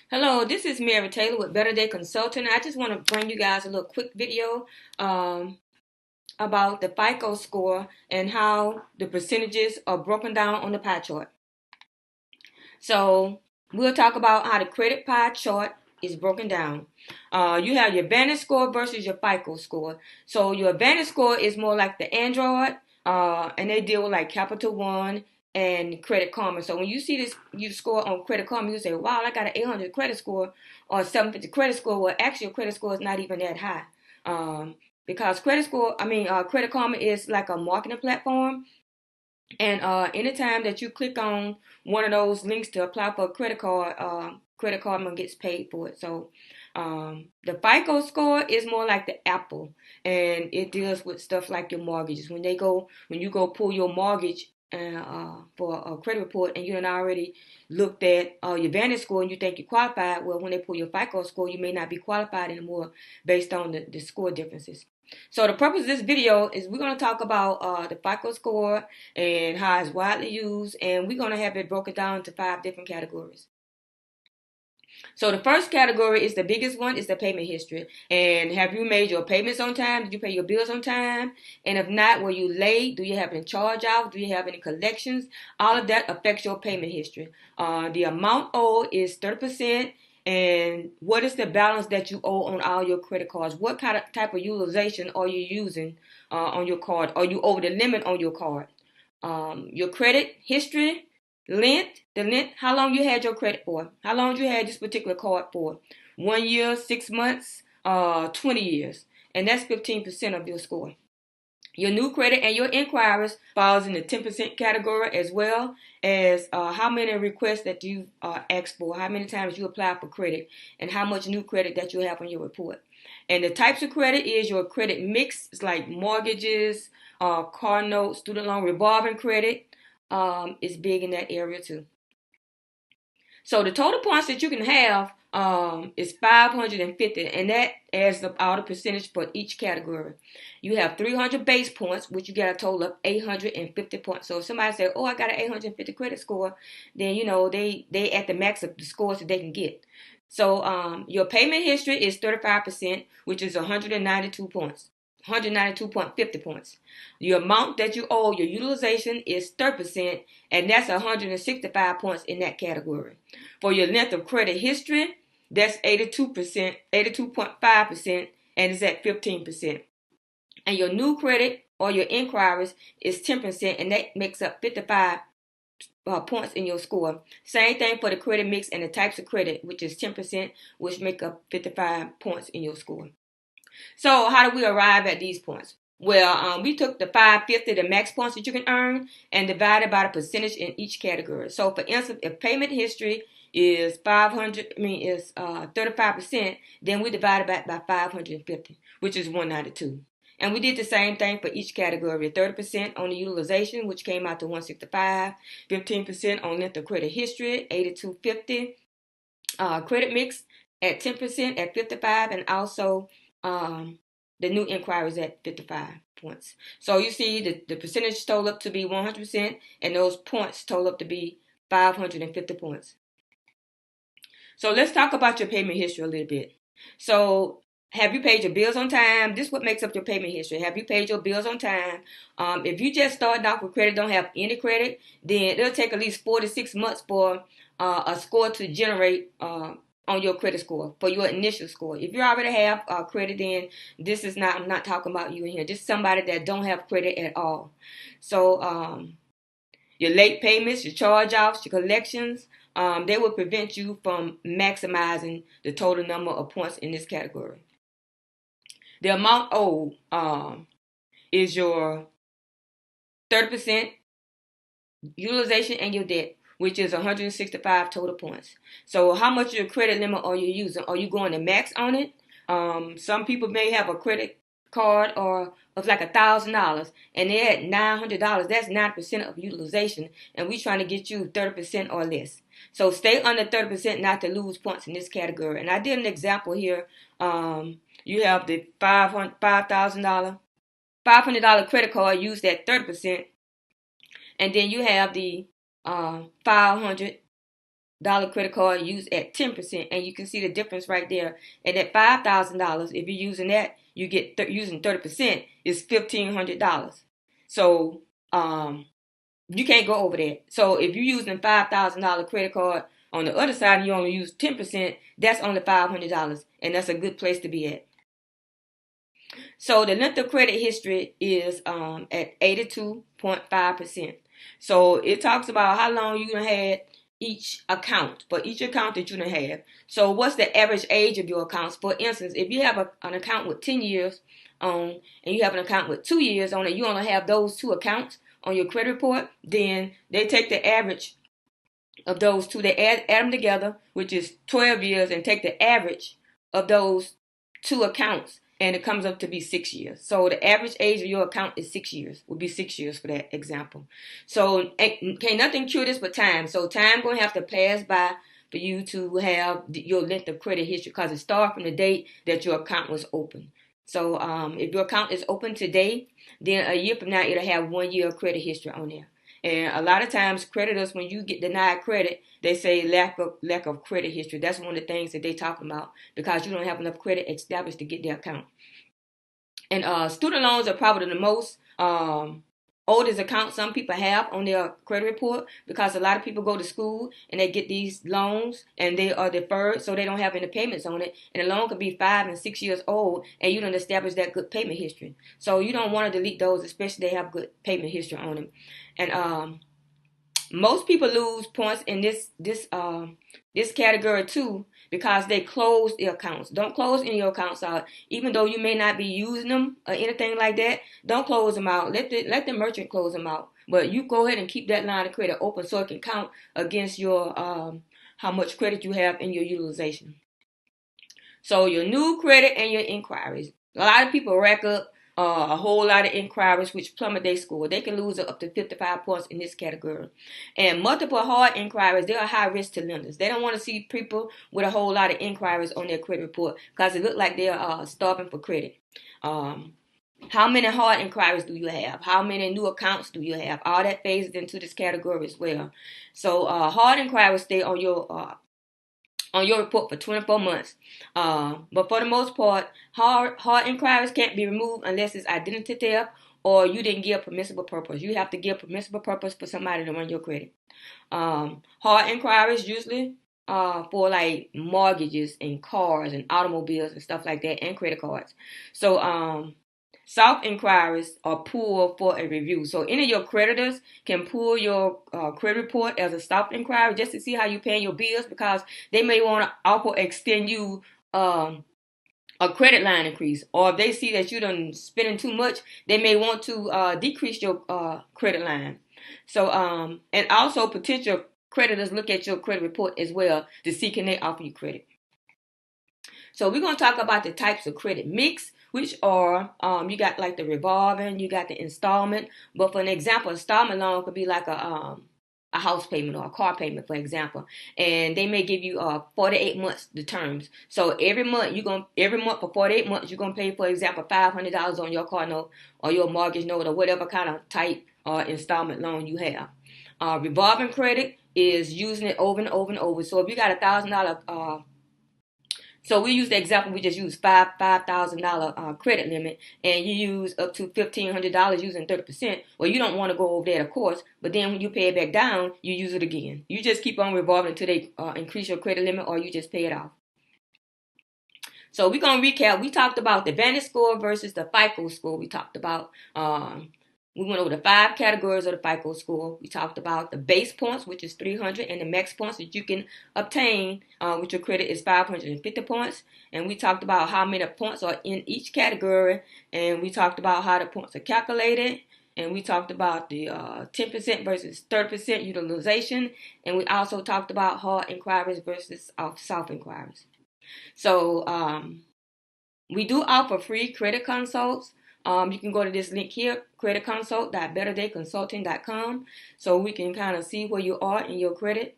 Hello, this is Mary Taylor with Better Day Consulting. I just want to bring you guys a little quick video um, about the FICO score and how the percentages are broken down on the pie chart. So we'll talk about how the credit pie chart is broken down. You have your Vantage score versus your FICO score. So your Vantage score is more like the Android, and they deal with like Capital One and Credit Karma. So when you see this, you score on Credit Karma, you say, "Wow, I got an 800 credit score or 750 credit score." Well, actually, your credit score is not even that high, because Credit Karma is like a marketing platform, and anytime that you click on one of those links to apply for a Credit Karma gets paid for it. So the FICO score is more like the Apple, and it deals with stuff like your mortgages. When you go pull your mortgage for a credit report, and you done already looked at your Vantage score and you think you're qualified, well, when they pull your FICO score, you may not be qualified anymore based on the score differences. So the purpose of this video is we're going to talk about the FICO score and how it's widely used, and we're going to have it broken down into 5 different categories. So the first category is the biggest one, is the payment history. And have you made your payments on time? Did you pay your bills on time? And if not, were you late? Do you have any charge offs? Do you have any collections? All of that affects your payment history. The amount owed is 30%. And what is the balance that you owe on all your credit cards? What kind of type of utilization are you using on your card? Are you over the limit on your card? Your credit history, the length, how long you had your credit for, how long you had this particular card for, 1 year, 6 months, 20 years, and that's 15% of your score. Your new credit and your inquiries falls in the 10% category, as well as how many requests that you asked for, how many times you apply for credit, and how much new credit that you have on your report. And the types of credit is your credit mix. It's like mortgages, car notes, student loan, revolving credit is big in that area too. So the total points that you can have is 550, and that adds up all the percentage for each category. You have 300 base points, which you get a total of 850 points. So if somebody says, "Oh, I got an 850 credit score," then they at the max of the scores that they can get. So your payment history is 35%, which is 192 points. 192.50 points. The amount that you owe, your utilization is 30%, and that's 165 points in that category. For your length of credit history, that's 82%, 82.5%, and it's at 15%. And your new credit or your inquiries is 10%, and that makes up 55 points in your score. Same thing for the credit mix and the types of credit, which is 10%, which make up 55 points in your score. So how do we arrive at these points? Well, we took the 550, the max points that you can earn, and divided by the percentage in each category. So, for instance, if payment history is 35%, then we divided that by 550, which is 192. And we did the same thing for each category: 30% on the utilization, which came out to 165, 15% on length of credit history, 8250, credit mix at 10% at 55, and also um, the new inquiries at 55 points. So you see the percentage total up to be 100%, and those points total up to be 550 points. So let's talk about your payment history a little bit. So have you paid your bills on time? This is what makes up your payment history. Have you paid your bills on time? If you just started off with credit, don't have any credit, then it'll take at least 4 to 6 months for a score to generate on your credit score, for your initial score. If you already have credit, then I'm not talking about you in here. Just somebody that don't have credit at all. So your late payments, your charge-offs, your collections, they will prevent you from maximizing the total number of points in this category. The amount owed is your 30% utilization and your debt, which is 165 total points. So how much of your credit limit are you using? Are you going to max on it? Some people may have a credit card or of like $1,000, and they're at $900. That's 9% of utilization, and we trying to get you 30% or less. So stay under 30% not to lose points in this category. And I did an example here. You have the $500 credit card used at 30%, and then you have the $500 credit card used at 10%, and you can see the difference right there. And at $5,000, if you're using that, you get using 30% is $1,500. So you can't go over that. So if you're using $5,000 credit card on the other side and you only use 10%, that's only $500, and that's a good place to be at. So the length of credit history is at 82.5%. So it talks about how long you had each account, for each account that you have. So what's the average age of your accounts? For instance, if you have an account with 10 years on and you have an account with 2 years on it, you only have those two accounts on your credit report, then they take the average of those two, they add them together, which is 12 years, and take the average of those two accounts, and it comes up to be 6 years. So the average age of your account is 6 years, would be 6 years for that example. So can't nothing cure this but time. So time going to have to pass by for you to have your length of credit history, because it starts from the date that your account was open. So if your account is open today, then a year from now, it'll have 1 year of credit history on there. And a lot of times, creditors, when you get denied credit, they say lack of credit history. That's one of the things that they talk about, because you don't have enough credit established to get their account. And student loans are probably the most oldest account some people have on their credit report, because a lot of people go to school and they get these loans and they are deferred, so they don't have any payments on it. And the loan could be 5 and 6 years old, and you don't establish that good payment history. So you don't want to delete those, especially if they have good payment history on them. And most people lose points in this category too, because they close their accounts. Don't close any of your accounts out, even though you may not be using them or anything like that. Don't close them out. Let the merchant close them out. But you go ahead and keep that line of credit open so it can count against your how much credit you have in your utilization. So your new credit and your inquiries. A lot of people rack up a whole lot of inquiries, which plummet their score. They can lose up to 55 points in this category. And multiple hard inquiries, they are high risk to lenders. They don't want to see people with a whole lot of inquiries on their credit report, because it looks like they're starving for credit. How many hard inquiries do you have? How many new accounts do you have? All that phases into this category as well. So hard inquiries stay on your report for 24 months. But for the most part, hard inquiries can't be removed unless it's identity theft or you didn't give permissible purpose. You have to give permissible purpose for somebody to run your credit. Hard inquiries usually for like mortgages and cars and automobiles and stuff like that, and credit cards. So soft inquiries are pulled for a review. So any of your creditors can pull your credit report as a soft inquiry just to see how you paying your bills, because they may want to also extend you a credit line increase, or if they see that you done spending too much, they may want to decrease your credit line. So and also potential creditors look at your credit report as well to see can they offer you credit. So we're going to talk about the types of credit mix, which are, you got like the revolving, you got the installment. But for an example, installment loan could be like a house payment or a car payment, for example. And they may give you 48 months the terms. So every month for 48 months, you're going to pay, for example, $500 on your car note or your mortgage note or whatever kind of type installment loan you have. Revolving credit is using it over and over and over. So if you got $1,000 so we use the example, we just use $5,000 credit limit, and you use up to $1,500 using 30%. Well, you don't want to go over that, of course, but then when you pay it back down, you use it again. You just keep on revolving until they increase your credit limit, or you just pay it off. So we're going to recap. We talked about the VantageScore versus the FICO score. We went over the 5 categories of the FICO score. We talked about the base points, which is 300, and the max points that you can obtain with your credit is 550 points. And we talked about how many points are in each category, and we talked about how the points are calculated. And we talked about the 10% versus 30% utilization. And we also talked about hard inquiries versus soft inquiries. So we do offer free credit consults. You can go to this link here, creditconsult.betterdayconsulting.com, so we can kind of see where you are in your credit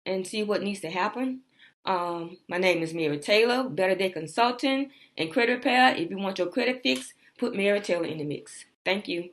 and see what needs to happen. My name is Mary Taylor, Better Day Consulting and Credit Repair. If you want your credit fixed, put Mary Taylor in the mix. Thank you.